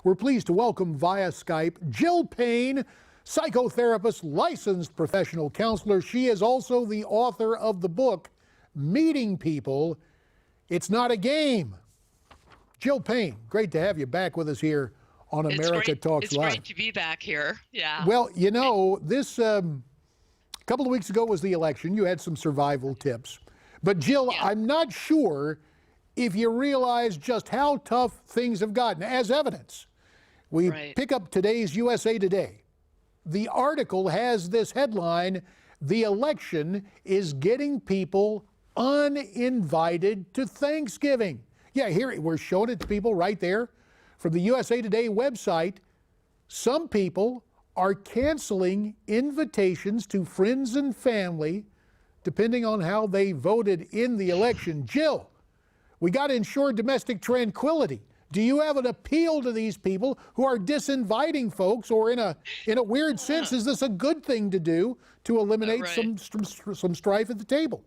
We're pleased to welcome via Skype Jill Payne, psychotherapist, licensed professional counselor. She is also the author of the book, Meeting People, It's Not a Game. Jill Payne, great to have you back with us here on America Talks Live. It's great to be back here, yeah. Well, you know, this a couple of weeks ago was the election. You had some survival tips. But Jill, Yeah. I'm not sure if you realize just how tough things have gotten. As evidence, we pick up today's USA Today. The article has this headline: the election is getting people uninvited to Thanksgiving. Yeah, here we're showing it to people right there from the USA Today website. Some people are canceling invitations to friends and family depending on how they voted in the election. Jill, we got to ensure domestic tranquility. Do you have an appeal to these people who are disinviting folks, or in a weird sense, is this a good thing to do to eliminate some strife at the table?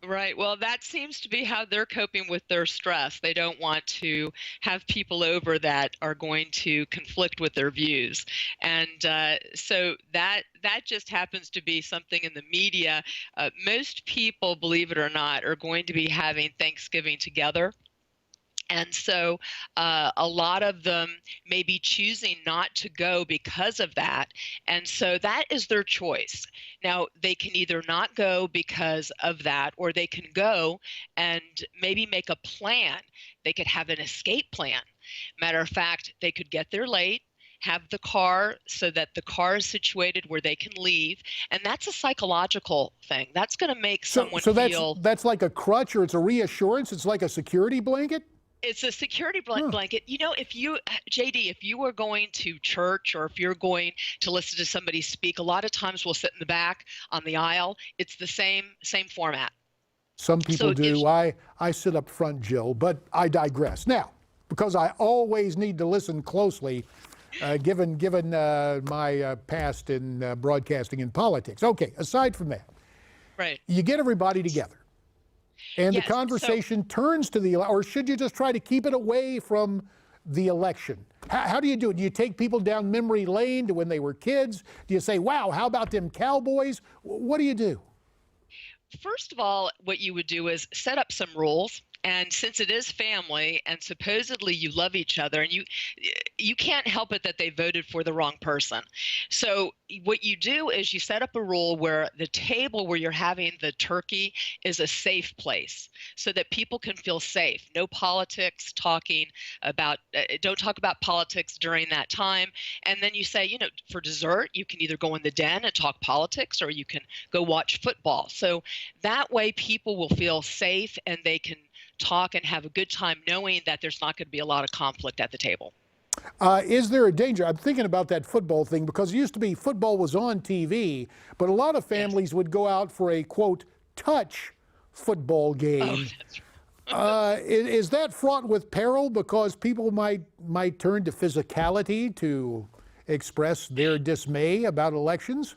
Right. Well, that seems to be how they're coping with their stress. They don't want to have people over that are going to conflict with their views. And so that just happens to be something in the media. Most people, believe it or not, are going to be having Thanksgiving together. And so a lot of them may be choosing not to go because of that. And so that is their choice. Now, they can either not go because of that, or they can go and maybe make a plan. They could have an escape plan. Matter of fact, they could get there late, have the car so that the car is situated where they can leave. And that's a psychological thing. That's going to make someone feel... that's like a crutch, or it's a reassurance? It's like a security blanket? It's a security blanket. You know, if you, JD, if you were going to church, or if you're going to listen to somebody speak, a lot of times we'll sit in the back on the aisle. It's the same format. Some people do. I sit up front, Jill, but I digress. Now, because I always need to listen closely, given my past in broadcasting and politics. Okay, aside from that, you get everybody together. And the conversation turns to the, or should you just try to keep it away from the election? How do you do it? Do you take people down memory lane to when they were kids? Do you say, wow, how about them Cowboys? What do you do? First of all, what you would do is set up some rules. And since it is family, and supposedly you love each other, and you can't help it that they voted for the wrong person. So what you do is you set up a rule where the table where you're having the turkey is a safe place, so that people can feel safe. No politics, talking about, don't talk about politics during that time. And then you say, you know, for dessert, you can either go in the den and talk politics, or you can go watch football. So that way people will feel safe, and they can talk and have a good time knowing that there's not going to be a lot of conflict at the table. Is there a danger? I'm thinking about that football thing, because it used to be football was on TV, but a lot of families would go out for a, quote, touch football game. Is that fraught with peril, because people might turn to physicality to express their dismay about elections?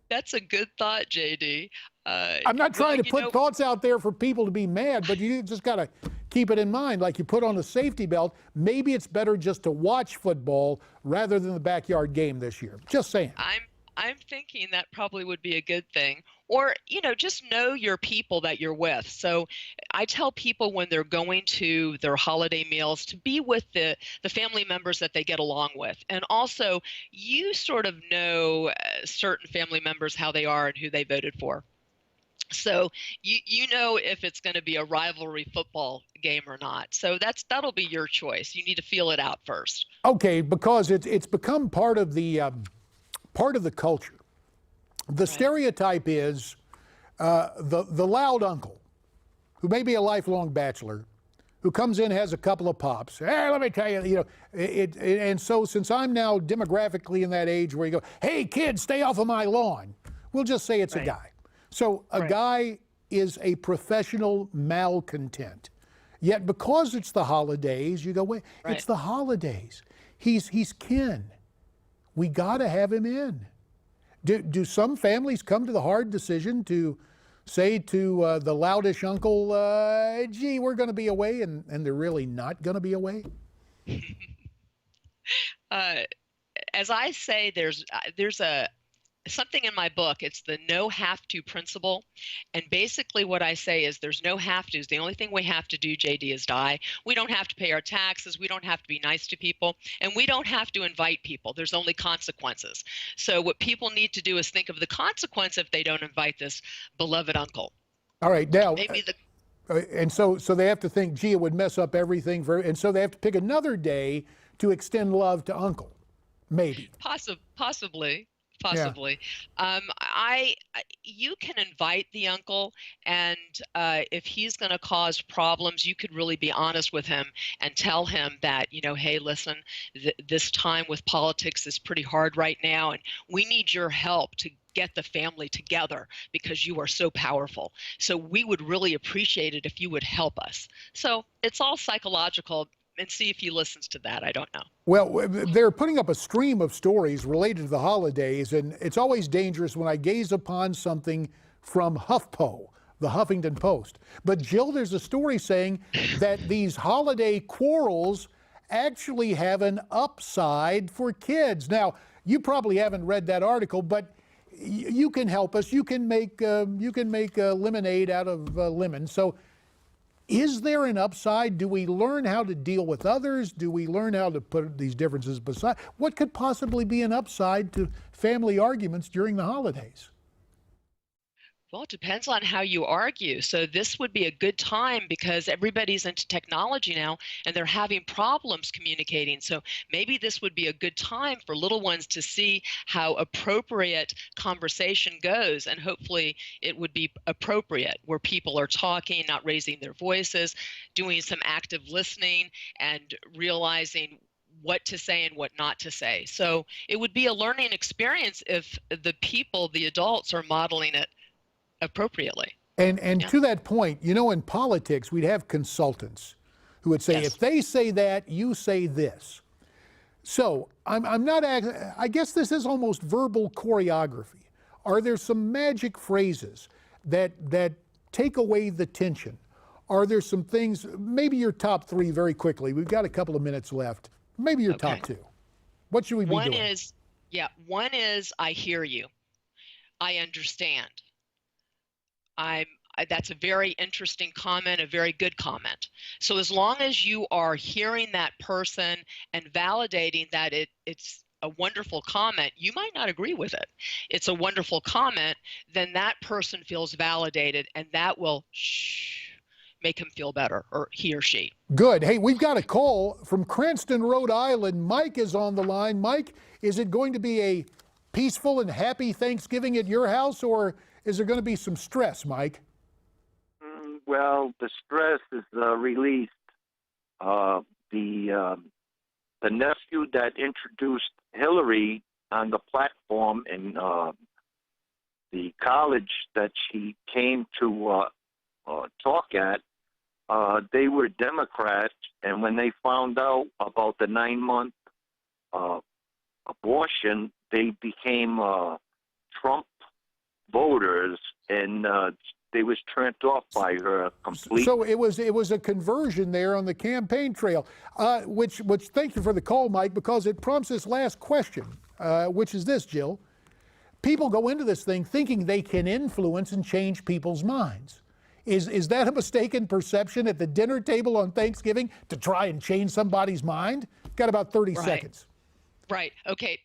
That's a good thought, JD. I'm not trying to put thoughts out there for people to be mad, but you just got to keep it in mind. Like, you put on a safety belt, maybe it's better just to watch football rather than the backyard game this year. Just saying. I'm thinking that probably would be a good thing. Or, you know, just know your people that you're with. So I tell people when they're going to their holiday meals to be with the family members that they get along with. And also, you sort of know certain family members, how they are and who they voted for. So you know if it's going to be a rivalry football game or not. So that'll be your choice. You need to feel it out first. Okay, because it's become part of the culture. The stereotype is the loud uncle, who may be a lifelong bachelor, who comes in, has a couple of pops. Hey, let me tell you, you know, and so since I'm now demographically in that age where you go, hey kids, stay off of my lawn, we'll just say it's a guy. So a guy is a professional malcontent. Yet because it's the holidays, you go, wait, it's the holidays. He's kin. We got to have him in. Do some families come to the hard decision to say to the loudish uncle, gee, we're going to be away, and they're really not going to be away? Uh, as I say, there's a something in my book. It's the no have to principle. And basically what I say is there's no have to's. The only thing we have to do, JD, is die. We don't have to pay our taxes. We don't have to be nice to people. And we don't have to invite people. There's only consequences. So what people need to do is think of the consequence if they don't invite this beloved uncle. All right, now, Maybe the and so they have to think, gee, it would mess up everything and so they have to pick another day to extend love to uncle, maybe. Possibly. Yeah. You can invite the uncle, and if he's going to cause problems, you could really be honest with him and tell him that, hey, listen, this time with politics is pretty hard right now, and we need your help to get the family together because you are so powerful. So we would really appreciate it if you would help us. So it's all psychological. And see if he listens to that. I don't know. Well, they're putting up a stream of stories related to the holidays, and it's always dangerous when I gaze upon something from HuffPo, the Huffington Post. But Jill, there's a story saying that these holiday quarrels actually have an upside for kids. Now, you probably haven't read that article, but you can help us. You can make lemonade out of lemon. So, is there an upside? Do we learn how to deal with others? Do we learn how to put these differences aside? What could possibly be an upside to family arguments during the holidays? Well, it depends on how you argue. So this would be a good time because everybody's into technology now and they're having problems communicating. So maybe this would be a good time for little ones to see how appropriate conversation goes. And hopefully it would be appropriate where people are talking, not raising their voices, doing some active listening and realizing what to say and what not to say. So it would be a learning experience if the adults are modeling it appropriately. And yeah. To that point, in politics, we'd have consultants who would say, yes, if they say that, you say this. So I guess this is almost verbal choreography. Are there some magic phrases that take away the tension? Are there some things, maybe your top three very quickly. We've got a couple of minutes left. Maybe your top two. What should we be doing? One is, I hear you. I understand. That's a very interesting comment, a very good comment. So as long as you are hearing that person and validating that it's a wonderful comment, you might not agree with it. It's a wonderful comment, then that person feels validated and that will make him feel better, or he or she. Good. Hey, we've got a call from Cranston, Rhode Island. Mike is on the line. Mike, is it going to be a peaceful and happy Thanksgiving at your house, or is there going to be some stress, Mike? Well, the stress is released. The nephew that introduced Hillary on the platform in the college that she came to talk at, they were Democrats, and when they found out about the 9-month abortion, they became Trump voters, and they was turned off by her completely. So it was a conversion there on the campaign trail, which thank you for the call, Mike, because it prompts this last question, which is this, Jill. People go into this thing thinking they can influence and change people's minds. Is that a mistaken perception at the dinner table on Thanksgiving to try and change somebody's mind? Got about 30 seconds. Right. Okay.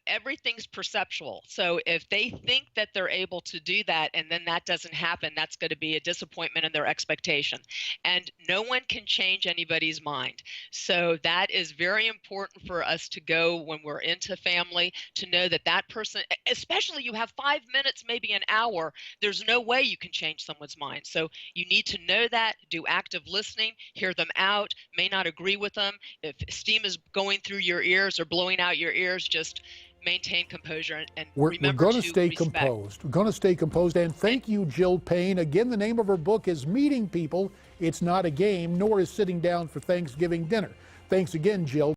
Everything's perceptual. So if they think that they're able to do that and then that doesn't happen, that's going to be a disappointment in their expectation. And no one can change anybody's mind. So that is very important for us to go when we're into family, to know that that person, especially you have 5 minutes, maybe an hour, there's no way you can change someone's mind. So you need to know that, do active listening, hear them out, may not agree with them. If steam is going through your ears or blowing out your ears, just maintain composure and remember we're going to stay respect. composed. We're going to stay composed. And thank you, Jill Payne. Again, the name of her book is Meeting People. It's not a game, nor is sitting down for Thanksgiving dinner. Thanks again, Jill.